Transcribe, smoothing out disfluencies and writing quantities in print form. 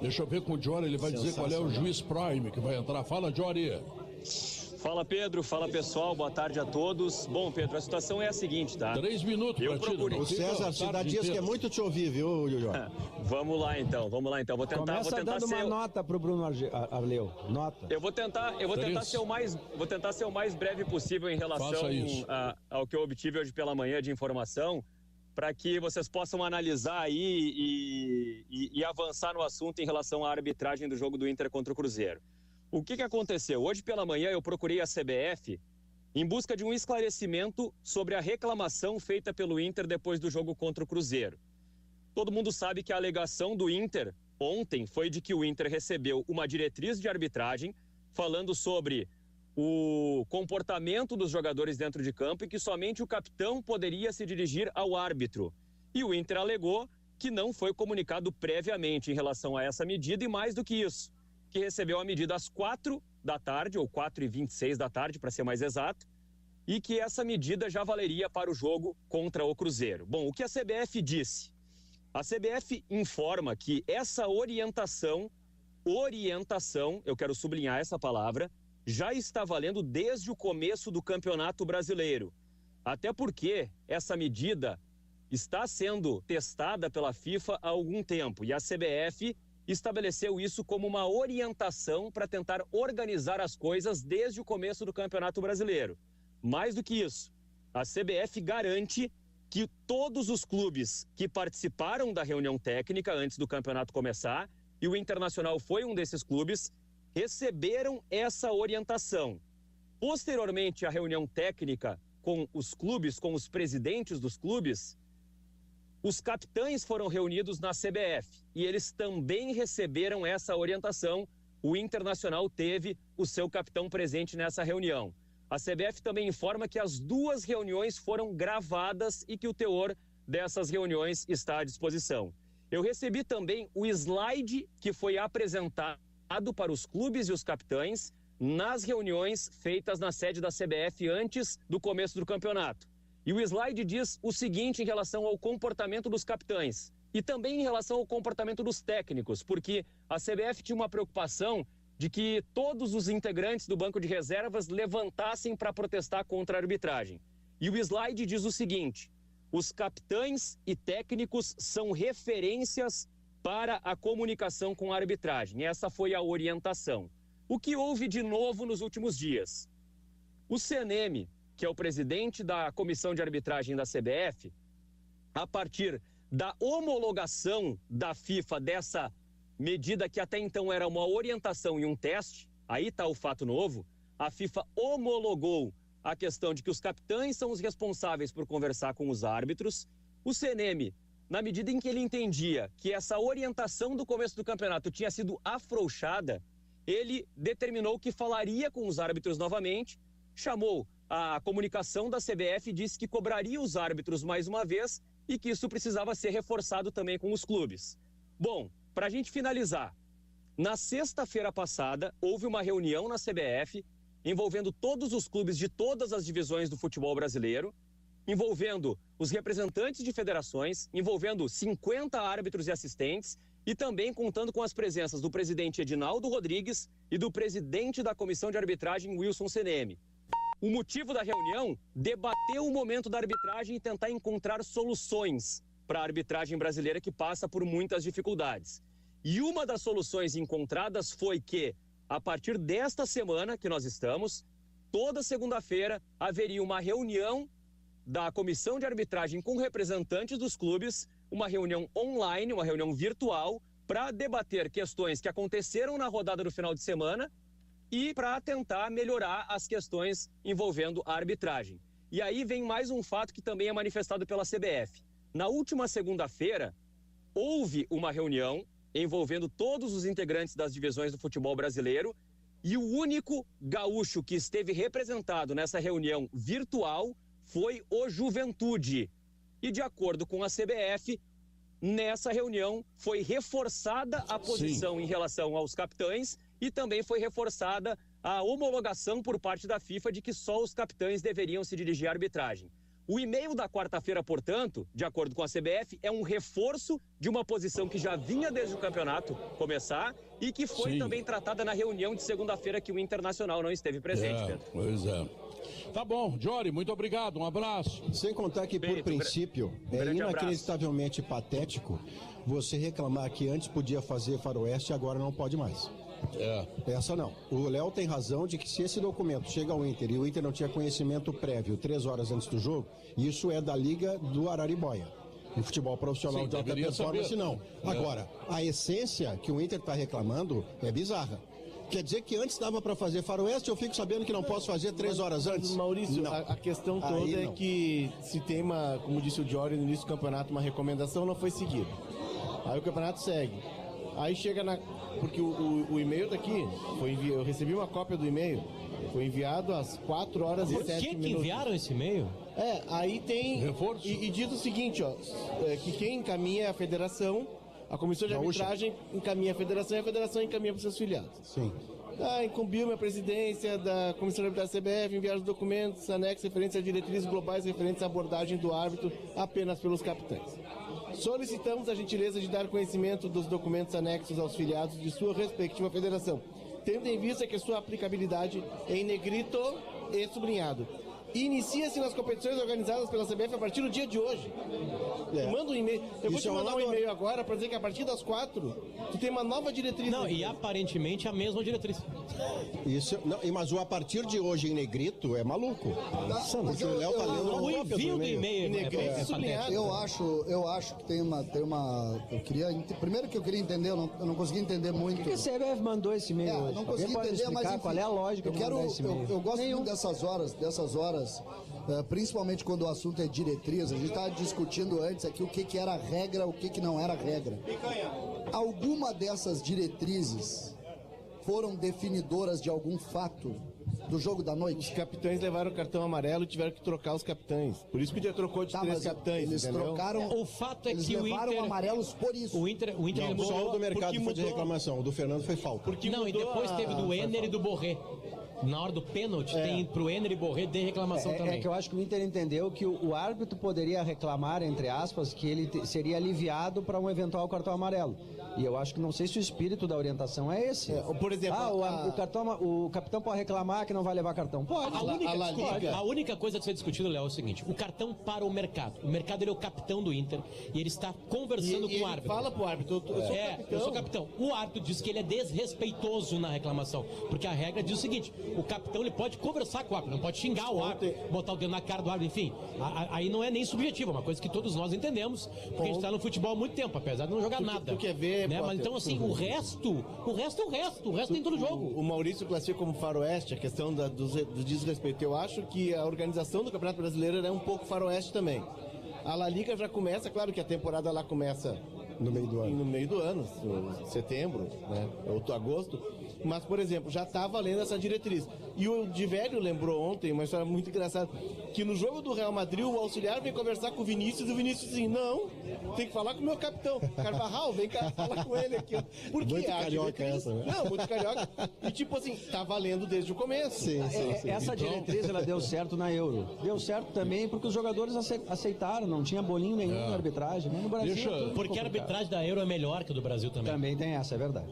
Deixa eu ver com o Jory, ele vai dizer qual é o juiz Prime que vai entrar. Fala, Jory. Fala, Pedro. Fala, pessoal. Boa tarde a todos. Bom, Pedro, a situação é a seguinte, tá? 3 minutos, eu procurei. O César Cidade Dias quer muito te ouvir, viu, Jory? Vamos lá, então. Vou tentar dando uma nota pro Bruno Arleu. Nota. Eu vou tentar ser o mais breve possível em relação ao que eu obtive hoje pela manhã de informação, para que vocês possam analisar aí e avançar no assunto em relação à arbitragem do jogo do Inter contra o Cruzeiro. O que aconteceu? Hoje pela manhã eu procurei a CBF em busca de um esclarecimento sobre a reclamação feita pelo Inter depois do jogo contra o Cruzeiro. Todo mundo sabe que a alegação do Inter ontem foi de que o Inter recebeu uma diretriz de arbitragem falando sobre o comportamento dos jogadores dentro de campo e que somente o capitão poderia se dirigir ao árbitro. E o Inter alegou que não foi comunicado previamente em relação a essa medida e mais do que isso, que recebeu a medida às 4 da tarde, ou 4h26 da tarde, para ser mais exato, e que essa medida já valeria para o jogo contra o Cruzeiro. Bom, o que a CBF disse? A CBF informa que essa orientação, eu quero sublinhar essa palavra, já está valendo desde o começo do Campeonato Brasileiro. Até porque essa medida está sendo testada pela FIFA há algum tempo e a CBF estabeleceu isso como uma orientação para tentar organizar as coisas desde o começo do Campeonato Brasileiro. Mais do que isso, a CBF garante que todos os clubes que participaram da reunião técnica antes do campeonato começar, e o Internacional foi um desses clubes, receberam essa orientação. Posteriormente à reunião técnica com os clubes, com os presidentes dos clubes, os capitães foram reunidos na CBF e eles também receberam essa orientação. O Internacional teve o seu capitão presente nessa reunião. A CBF também informa que as 2 reuniões foram gravadas e que o teor dessas reuniões está à disposição. Eu recebi também o slide que foi apresentado para os clubes e os capitães nas reuniões feitas na sede da CBF antes do começo do campeonato. E o slide diz o seguinte em relação ao comportamento dos capitães e também em relação ao comportamento dos técnicos, porque a CBF tinha uma preocupação de que todos os integrantes do banco de reservas levantassem para protestar contra a arbitragem. E o slide diz o seguinte: os capitães e técnicos são referências para a comunicação com a arbitragem. Essa foi a orientação. O que houve de novo nos últimos dias? O CNM, que é o presidente da comissão de arbitragem da CBF, a partir da homologação da FIFA dessa medida que até então era uma orientação e um teste, aí está o fato novo, a FIFA homologou a questão de que os capitães são os responsáveis por conversar com os árbitros. O CNM, na medida em que ele entendia que essa orientação do começo do campeonato tinha sido afrouxada, ele determinou que falaria com os árbitros novamente, chamou a comunicação da CBF e disse que cobraria os árbitros mais uma vez e que isso precisava ser reforçado também com os clubes. Bom, para a gente finalizar, na sexta-feira passada houve uma reunião na CBF envolvendo todos os clubes de todas as divisões do futebol brasileiro, envolvendo os representantes de federações, envolvendo 50 árbitros e assistentes e também contando com as presenças do presidente Edinaldo Rodrigues e do presidente da comissão de arbitragem, Wilson CNM. O motivo da reunião, debater o momento da arbitragem e tentar encontrar soluções para a arbitragem brasileira que passa por muitas dificuldades. E uma das soluções encontradas foi que, a partir desta semana que nós estamos, toda segunda-feira haveria uma reunião da comissão de arbitragem com representantes dos clubes, uma reunião online, uma reunião virtual, para debater questões que aconteceram na rodada do final de semana e para tentar melhorar as questões envolvendo a arbitragem. E aí vem mais um fato que também é manifestado pela CBF. Na última segunda-feira, houve uma reunião envolvendo todos os integrantes das divisões do futebol brasileiro e o único gaúcho que esteve representado nessa reunião virtual foi o Juventude. E de acordo com a CBF, nessa reunião foi reforçada a posição em relação aos capitães e também foi reforçada a homologação por parte da FIFA de que só os capitães deveriam se dirigir à arbitragem. O e-mail da quarta-feira, portanto, de acordo com a CBF, é um reforço de uma posição que já vinha desde o campeonato começar e que foi também tratada na reunião de segunda-feira que o Internacional não esteve presente, Pedro. Pois é. Tá bom, Jory, muito obrigado, um abraço. Sem contar que, por princípio, é inacreditavelmente patético você reclamar que antes podia fazer faroeste e agora não pode mais. Essa não. O Léo tem razão de que se esse documento chega ao Inter e o Inter não tinha conhecimento prévio 3 horas antes do jogo, isso é da Liga do Araribóia. No futebol profissional de alta performance, não. Agora, a essência que o Inter está reclamando é bizarra. Quer dizer que antes dava para fazer faroeste, eu fico sabendo que não posso fazer 3 horas antes? Maurício, a questão toda é que se tem uma, como disse o Jory no início do campeonato, uma recomendação, não foi seguida. Aí o campeonato segue. Aí chega na... Porque o e-mail daqui, eu recebi uma cópia do e-mail, foi enviado às 4 horas e 7 minutos. Por que enviaram esse e-mail? Aí tem... Reforço. E diz o seguinte, que quem encaminha é a federação, a comissão de arbitragem encaminha a federação e a federação encaminha para os seus filiados. Sim. Incumbiu-me a presidência da comissão de arbitragem da CBF enviar os documentos anexos referentes a diretrizes globais referentes à abordagem do árbitro apenas pelos capitães. Solicitamos a gentileza de dar conhecimento dos documentos anexos aos filiados de sua respectiva federação, tendo em vista que sua aplicabilidade é em negrito e sublinhado. Inicia-se nas competições organizadas pela CBF a partir do dia de hoje. Manda um e-mail. Eu vou te mandar um e-mail agora para dizer que a partir das 4 tu tem uma nova diretriz. Não, e aparentemente a mesma diretriz. Isso, não, mas o a partir de hoje em negrito é maluco. Porque o Léo tá lendo o envio do e-mail. Eu acho que tem uma primeiro que eu queria entender, eu não consegui entender muito. Por que a CBF mandou esse e-mail? Não consegui entender, mas enfim, qual é a lógica de mandar esse e-mail? Eu gosto muito dessas horas, principalmente quando o assunto é diretriz. A gente estava discutindo antes aqui o que era regra, o que não era regra. Alguma dessas diretrizes foram definidoras de algum fato do jogo da noite? Os capitães levaram o cartão amarelo e tiveram que trocar os capitães. Por isso que o dia trocou de 3 capitães. Eles trocaram. O fato é eles que levaram o Inter, amarelos por isso. O Inter não, só o do mercado foi de reclamação, o do Fernando foi falta. Não, e depois teve do Enner e do Borré. Na hora do pênalti, tem pro Enner e Borré de reclamação também. É que eu acho que o Inter entendeu que o árbitro poderia reclamar, entre aspas, que ele seria aliviado para um eventual cartão amarelo. E eu acho que não sei se o espírito da orientação é esse. Por exemplo, o capitão pode reclamar que não vai levar cartão. Pode. A única coisa que você discutido, Léo, é o seguinte: o cartão para o mercado. O mercado, ele é o capitão do Inter e ele está conversando com o árbitro. Fala pro árbitro, eu sou capitão. O árbitro diz que ele é desrespeitoso na reclamação, porque a regra diz o seguinte: o capitão ele pode conversar com o árbitro, não pode xingar o árbitro, botar o dedo na cara do árbitro, enfim. Aí não é nem subjetivo, é uma coisa que todos nós entendemos, porque a gente está no futebol há muito tempo, apesar de não jogar nada. Tu quer ver, né? Mas então assim, o resto é o resto tem todo jogo. O Maurício classifica como faroeste a questão do desrespeito. Eu acho que a organização do Campeonato Brasileiro é um pouco faroeste também. A La Liga já começa, claro que a temporada lá começa no meio do ano, setembro, né? Agosto. Mas, por exemplo, já está valendo essa diretriz. E o Di Velho lembrou ontem, uma história muito engraçada, que no jogo do Real Madrid, o auxiliar veio conversar com o Vinícius, e o Vinícius assim, não, tem que falar com o meu capitão. Carvajal, vem cá falar com ele aqui. Porque muito carioca essa, né? Não, muito carioca. E tipo assim, tá valendo desde o começo. Sim. Essa diretriz, ela deu certo na Euro. Deu certo também porque os jogadores aceitaram, não tinha bolinho nenhum na arbitragem. No Brasil, porque a arbitragem da Euro é melhor que a do Brasil também. Também tem essa, é verdade.